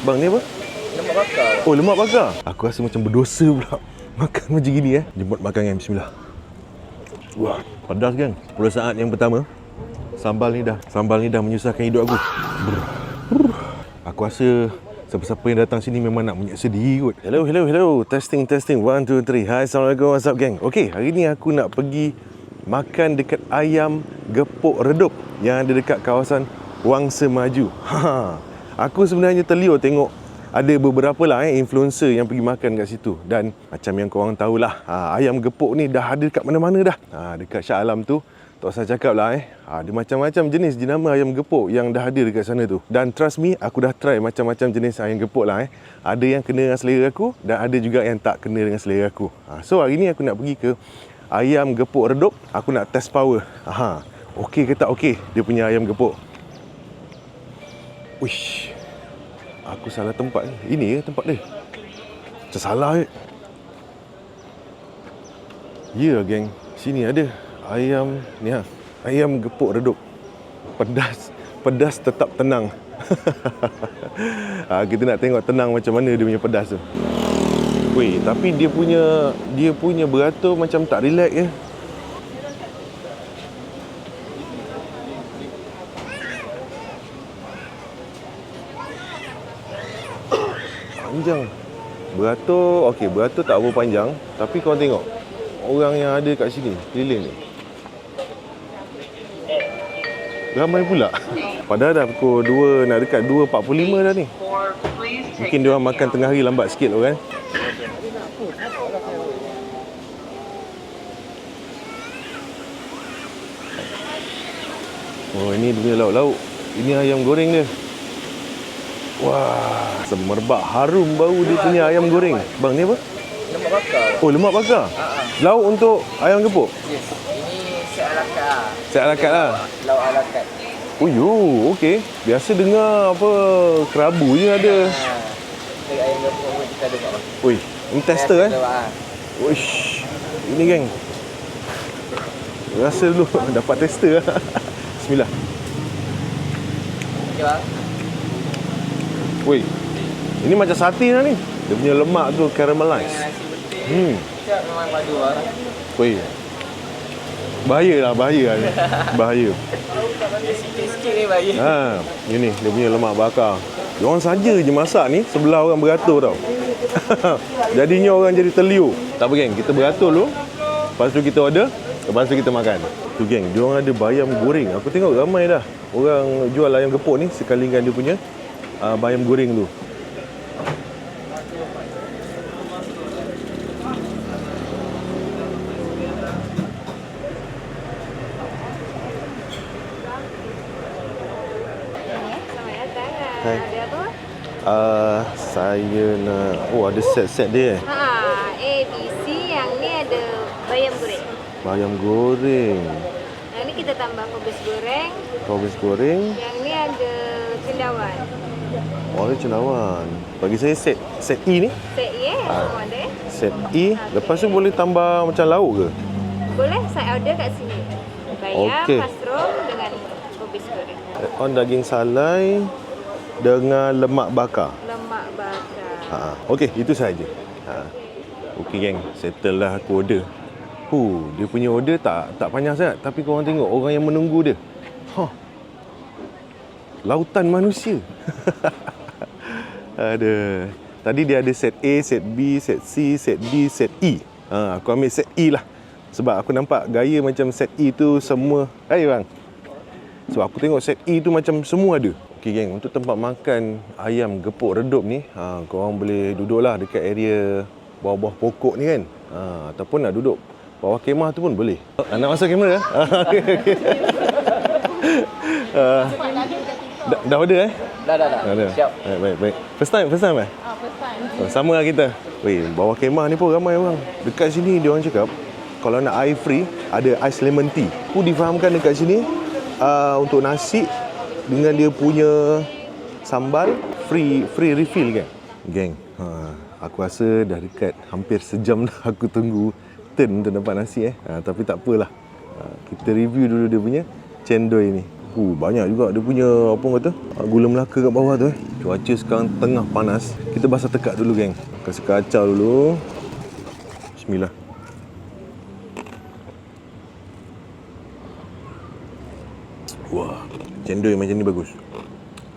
Bang, ni apa? Lemak bakar. Oh, lemak bakar. Aku rasa macam berdosa pula makan macam gini Jemput makan kan. Bismillah. Wah, pedas kan. Pada saat yang pertama, sambal ni dah menyusahkan hidup aku. Aku rasa siapa-siapa yang datang sini memang nak menyeksa diri kot. Hello. Testing. 1, 2, 3. Hai, Assalamualaikum. What's up, gang? Okey, hari ni aku nak pergi makan dekat ayam gepuk redup yang ada dekat kawasan Wangsa Maju. Aku sebenarnya terliur tengok ada beberapa lah influencer yang pergi makan kat situ. Dan macam yang korang tahulah, ayam gepuk ni dah ada dekat mana-mana dah. Dekat Shah Alam tu, tak usah cakap lah ada macam-macam jenis jenama ayam gepuk yang dah ada dekat sana tu. Dan trust me, aku dah try macam-macam jenis ayam gepuk lah Ada yang kena dengan selera aku dan ada juga yang tak kena dengan selera aku. So hari ni aku nak pergi ke ayam gepuk redup. Aku nak test power. Okey ke tak okey dia punya ayam gepuk. Uish, aku salah tempat ni. Ini ke tempat dia? Macam salah ke? Ya, geng. Sini ada ayam ni ayam gepuk redup. Pedas tetap tenang. Kita nak tengok tenang macam mana dia punya pedas tu. Weh, tapi dia punya beratur macam tak relax je. Panjang. Beratur tak apa panjang. Tapi korang tengok orang yang ada kat sini, keliling ni ramai pula. Padahal dah pukul 2, nak dekat 2.45 dah ni. Mungkin dia orang makan tengah hari lambat sikit kan. Oh, ini dia punya lauk-lauk. Ini ayam goreng dia. Wah, semerbak harum bau dia punya ayam goreng. Bang, ni apa? Lemak bakar. Oh, lemak bakar. Lauk untuk ayam gepuk? Yes. Ini set ala carte. Set ala carte lah. Lauk ala carte. Oh, okey. Biasa dengar apa kerabu je ada. Ayam gepuk pun kita ada kat. Ui, ini tester Uish, ini geng. Rasa dulu dapat tester. Bismillah. Okey bang. Woi, ini macam sate lah ni. Dia punya lemak tu caramelize. Siap memang padu lah. Woi, bahaya ni. Bahaya. Sikit-sikit ni bahaya. Ini dia punya lemak bakar. Diorang saja je masak ni sebelah orang beratur tau. Jadinya orang jadi terliur. Tak apa geng, kita beratur dulu. Lepas tu kita order, lepas tu kita makan. Tu geng, diorang ada bayam goreng. Aku tengok ramai dah orang jual ayam gepuk ni sekalikan dia punya bayam goreng tu. Hai. Ada apa? Saya nak... Oh, ada set-set dia A, B, C. Yang ni ada bayam goreng. Bayam goreng. Yang ni kita tambah kobis goreng. Kobis goreng. Yang ni ada cendawan. Oh, ada cendawan. Bagi saya set E ni. Set E semua ada. Set E. Lepas tu boleh tambah macam lauk ke? Boleh, saya order kat sini. Bayam, Okey. mushroom dengan kobis goreng. On daging salai dengan lemak bakar. Lemak bakar. Okey, itu sahaja. Okey geng, settle lah aku order. Dia punya order tak panjang sangat, tapi korang tengok orang yang menunggu dia. Lautan manusia. Ada. Tadi dia ada set A, set B, set C, set D, set E. Aku ambil set E lah. Sebab aku nampak gaya macam set E tu semua. Bang. Sebab aku tengok set E tu macam semua ada. Okey geng, untuk tempat makan ayam gepuk redup ni, korang boleh duduklah dekat area bawah-bawah pokok ni kan. Ataupun nak duduk bawah kemah tu pun boleh. Nak masuk kamera? Okey. Dah order Dah. Siap. Baik. First time First time. sama lah kita. Bawah kemah ni pun ramai orang. Dekat sini dia orang cakap kalau nak air free, ada ais lemon tea. Aku difahamkan dekat sini untuk nasi dengan dia punya sambal free refill kan. Geng, aku rasa dah dekat hampir sejam dah aku tunggu turn untuk dapat nasi Tapi tak apalah. Kita review dulu dia punya cendol ni. Banyak juga dia punya apa orang kata, gula Melaka kat bawah tu. Cuaca sekarang tengah panas. Kita basah tekak dulu geng. Kasih kacau dulu. Bismillah. Wah, cendol macam ni bagus.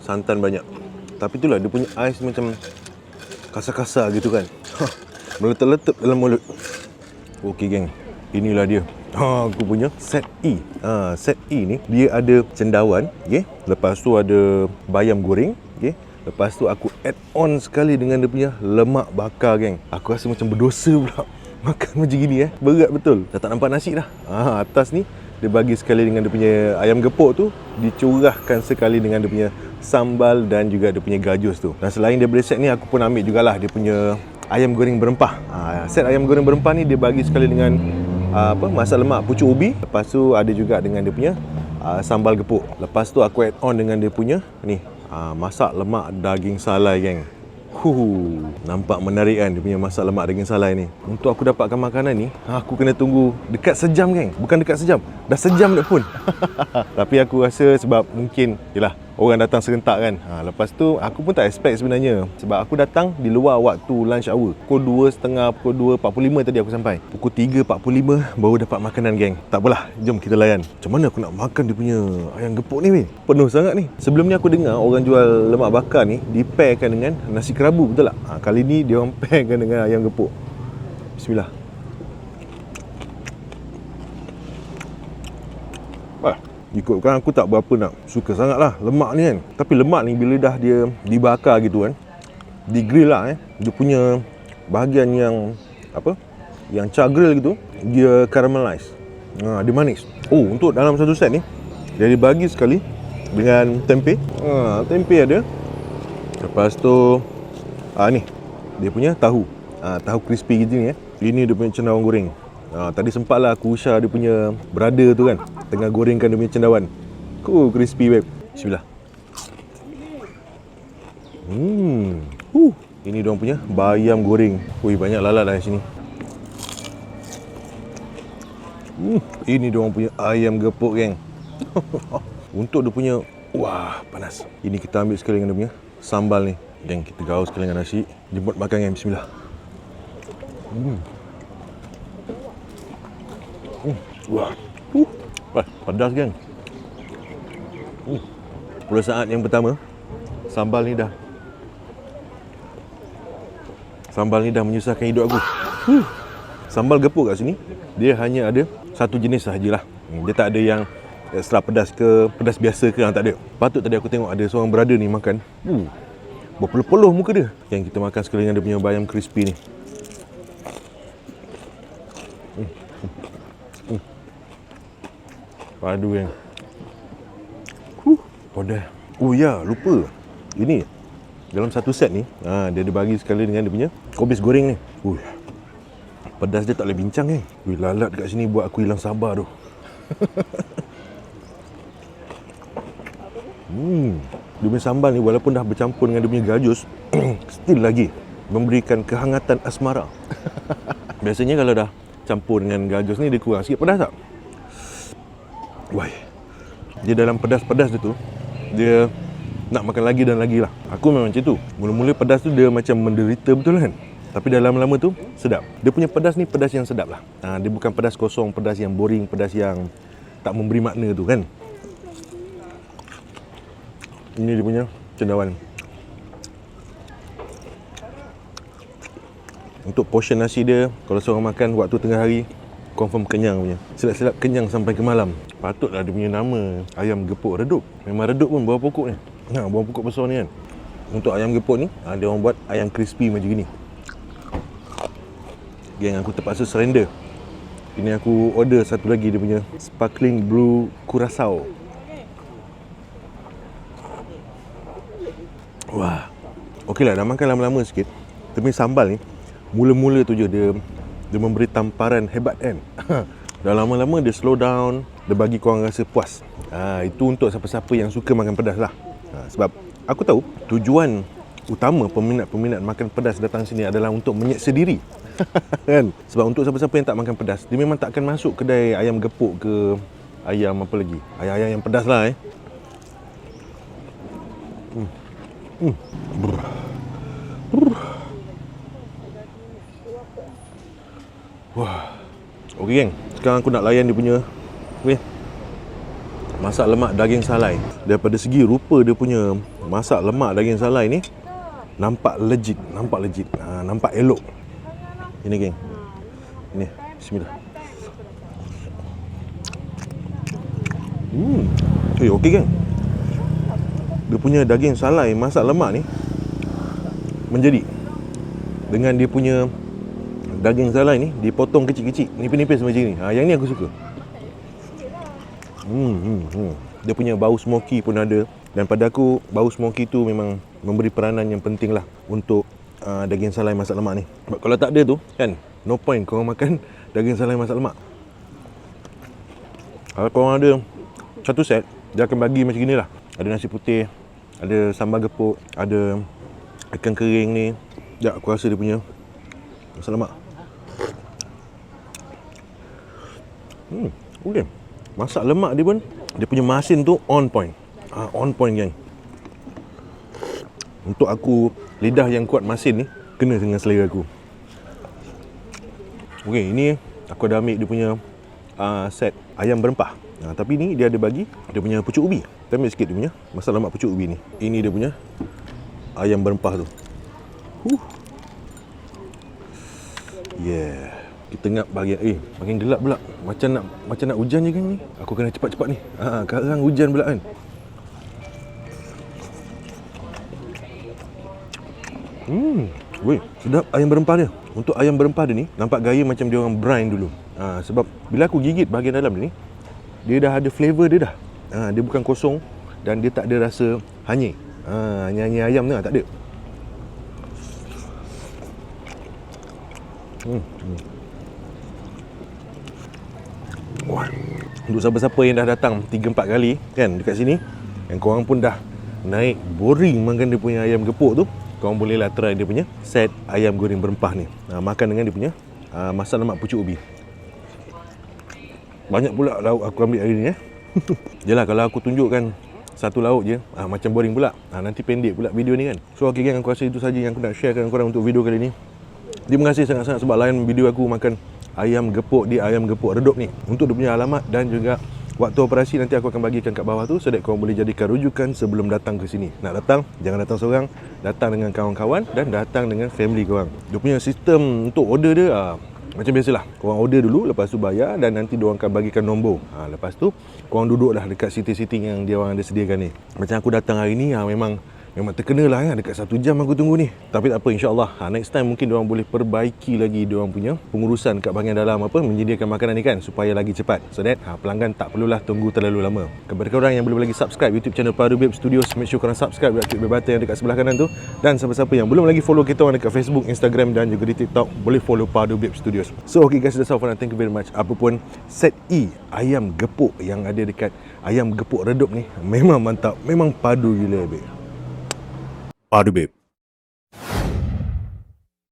Santan banyak. Tapi itulah dia punya ais macam kasar-kasar gitu kan. Meletup-letup dalam mulut. Okey geng. Inilah dia. Aku punya set E. Set E ni dia ada cendawan, okey. Lepas tu ada bayam goreng, okey. Lepas tu aku add on sekali dengan dia punya lemak bakar geng. Aku rasa macam berdosa pula makan macam gini Berat betul. Dah tak nampak nasi dah. Atas ni dia bagi sekali dengan dia punya ayam gepuk tu, dicurahkan sekali dengan dia punya sambal dan juga dia punya gajus tu. Dan selain dia set ni, aku pun ambil jugalah dia punya ayam goreng berempah. Set ayam goreng berempah ni dia bagi sekali dengan masak lemak pucuk ubi. Lepas tu ada juga dengan dia punya sambal gepuk. Lepas tu aku add on dengan dia punya ni masak lemak daging salai geng. Nampak menarik kan dia punya masak lemak daging salai ni. Untuk aku dapatkan makanan ni, aku kena tunggu dekat sejam geng. Bukan dekat sejam, dah sejam dah pun. Tapi aku rasa sebab mungkin yelah orang datang serentak kan. Lepas tu aku pun tak expect sebenarnya. Sebab aku datang di luar waktu lunch hour. Pukul 2.30, pukul 2.45 tadi aku sampai. Pukul 3.45 baru dapat makanan geng. Tak apalah, jom kita layan. Macam mana aku nak makan dia punya ayam gepuk ni weh? Penuh sangat ni. Sebelum ni aku dengar orang jual lemak bakar ni di-pairkan dengan nasi kerabu, betul tak? Kali ni dia orang pairkan dengan ayam gepuk. Bismillah. Ikutkan aku tak berapa nak suka sangat lah lemak ni kan. Tapi lemak ni bila dah dia dibakar gitu kan, di grill lah dia punya bahagian yang yang char grill gitu, dia caramelize. Dia manis. Untuk dalam satu set ni dia dibagi sekali dengan tempe. Tempe ada. Lepas tu ni dia punya tahu. Tahu crispy gitu ni Ini dia punya cendawan goreng. Tadi sempatlah aku usah dia punya brother tu kan, tengah gorengkan dia punya cendawan. Crispy babe. Bismillah. Ini diorang punya bayam goreng. Banyak lalat dah sini. Ini diorang punya ayam gepuk geng. Untuk dia punya, panas. Ini kita ambil sekali dengan dia punya sambal ni. Geng, kita gaul sekali dengan nasi. Jemput makan geng. Bismillah. Pedas geng. Pada saat yang pertama, sambal ni dah menyusahkan hidup aku. Sambal gepuk kat sini, dia hanya ada satu jenis sahajalah. Dia tak ada yang extra pedas ke, pedas biasa ke, tak ada. Patut tadi aku tengok ada seorang brother ni makan. Berpeluh-peluh muka dia. Yang kita makan sekali dengan dia punya bayam crispy ni. Padu yang pedas. Lupa. Ini dalam satu set ni dia bagi sekali dengan dia punya kobis goreng ni. Pedas dia tak boleh bincang lalat dekat sini buat aku hilang sabar tu. Dia punya sambal ni walaupun dah bercampur dengan dia punya gajus, still lagi memberikan kehangatan asmara. Biasanya kalau dah campur dengan gajus ni dia kurang sikit pedas tak? Dia dalam pedas-pedas dia tu, dia nak makan lagi dan lagi lah. Aku memang macam tu. Mula-mula pedas tu dia macam menderita betul kan. Tapi dah lama-lama tu sedap. Dia punya pedas ni pedas yang sedap lah. Dia bukan pedas kosong, pedas yang boring, pedas yang tak memberi makna tu kan. Ini dia punya cendawan. Untuk portion nasi dia, kalau seorang makan waktu tengah hari, confirm kenyang punya. Sedap-sedap kenyang sampai ke malam. Patutlah dia punya nama ayam gepuk redup. Memang redup pun buah pokok ni. Buah pokok besar ni kan. Untuk ayam gepuk ni, dia orang buat ayam crispy macam gini. Geng, aku terpaksa surrender. Ini aku order satu lagi dia punya sparkling blue curacao. Okeylah, dah makan lama-lama sikit. Tapi sambal ni mula-mula tu je dia memberi tamparan hebat kan. Dah lama-lama dia slow down, dia bagi korang rasa puas. Itu untuk siapa-siapa yang suka makan pedas lah. Sebab aku tahu tujuan utama peminat-peminat makan pedas datang sini adalah untuk menyeksa diri. Kan? Sebab untuk siapa-siapa yang tak makan pedas, dia memang tak akan masuk kedai ayam gepuk ke ayam apa lagi, ayam yang pedas lah Wah. Okey geng, sekarang aku nak layan dia punya masak lemak daging salai. Daripada segi rupa dia punya masak lemak daging salai ni nampak legit, nampak elok. Ini geng. Ini, bismillah. Okey geng. Dia punya daging salai masak lemak ni menjadi dengan dia punya daging salai ni dipotong kecil-kecil, nipis-nipis macam ni. Yang ni aku suka. Dia punya bau smoky pun ada. Dan pada aku, bau smoky tu memang memberi peranan yang penting lah untuk daging salai masak lemak ni. Sebab kalau tak ada tu, kan, no point korang makan daging salai masak lemak. Kalau korang ada satu set, dia akan bagi macam gini lah. Ada nasi putih, ada sambal gepuk, ada ikan kering ni. Sekejap, aku rasa dia punya masak lemak. Okay. Masak lemak dia pun, dia punya masin tu on point. On point geng. Untuk aku, lidah yang kuat masin ni kena dengan selera aku. Okey, ini aku dah ambil dia punya set ayam berempah. Tapi ni dia ada bagi dia punya pucuk ubi. Kita ambil sikit dia punya masak lemak pucuk ubi ni. Ini dia punya ayam berempah tu. Yeah. Kita tengok bahagian makin gelap pula. Macam nak hujan je kan ni. Aku kena cepat-cepat ni. Sekarang hujan pula kan. Weh, sedap ayam berempah dia. Untuk ayam berempah dia ni nampak gaya macam dia orang brine dulu. Sebab bila aku gigit bahagian dalam ni, dia dah ada flavor dia dah. Dia bukan kosong dan dia tak ada rasa hanyir. Hanyir ayam tu tak ada. Wah. Untuk siapa-siapa yang dah datang 3-4 kali kan dekat sini, yang korang pun dah naik boring makan dia punya ayam gepuk tu, korang bolehlah try dia punya set ayam goreng berempah ni. Makan dengan dia punya masak lemak pucuk ubi. Banyak pula lauk aku ambil hari ni Yelah, kalau aku tunjukkan satu lauk je, macam boring pula. Nanti pendek pula video ni kan. So okay gang, aku rasa itu saja yang aku nak sharekan korang untuk video kali ni. Terima kasih sangat-sangat sebab layan video aku makan ayam gepuk di Ayam Gepuk Redup ni. Untuk dia punya alamat dan juga waktu operasi nanti aku akan bagikan kat bawah tu, so that korang boleh jadikan rujukan sebelum datang ke sini. Nak datang, jangan datang seorang, datang dengan kawan-kawan dan datang dengan family korang. Dia punya sistem untuk order dia macam biasalah. Korang order dulu, lepas tu bayar dan nanti diorang akan bagikan nombor. Lepas tu korang duduklah dekat seating-seating yang dia orang ada sediakan ni. Macam aku datang hari ni, memang terkena lah kan. Dekat 1 jam aku tunggu ni. Tapi tak apa, insyaAllah next time mungkin diorang boleh perbaiki lagi diorang punya pengurusan kat bahagian dalam menyediakan makanan ni kan, supaya lagi cepat, so that pelanggan tak perlulah tunggu terlalu lama. Kepada korang yang belum lagi subscribe YouTube channel Padu Babe Studios, make sure korang subscribe dan klik bell button yang dekat sebelah kanan tu. Dan siapa-siapa yang belum lagi follow kita orang dekat Facebook, Instagram dan juga di TikTok, boleh follow Padu Babe Studios. So okay guys, that's all for now. Thank you very much. Apapun set ayam gepuk yang ada dekat Ayam Gepuk Redup ni memang mantap, memang padu gila babe. Padu Babe.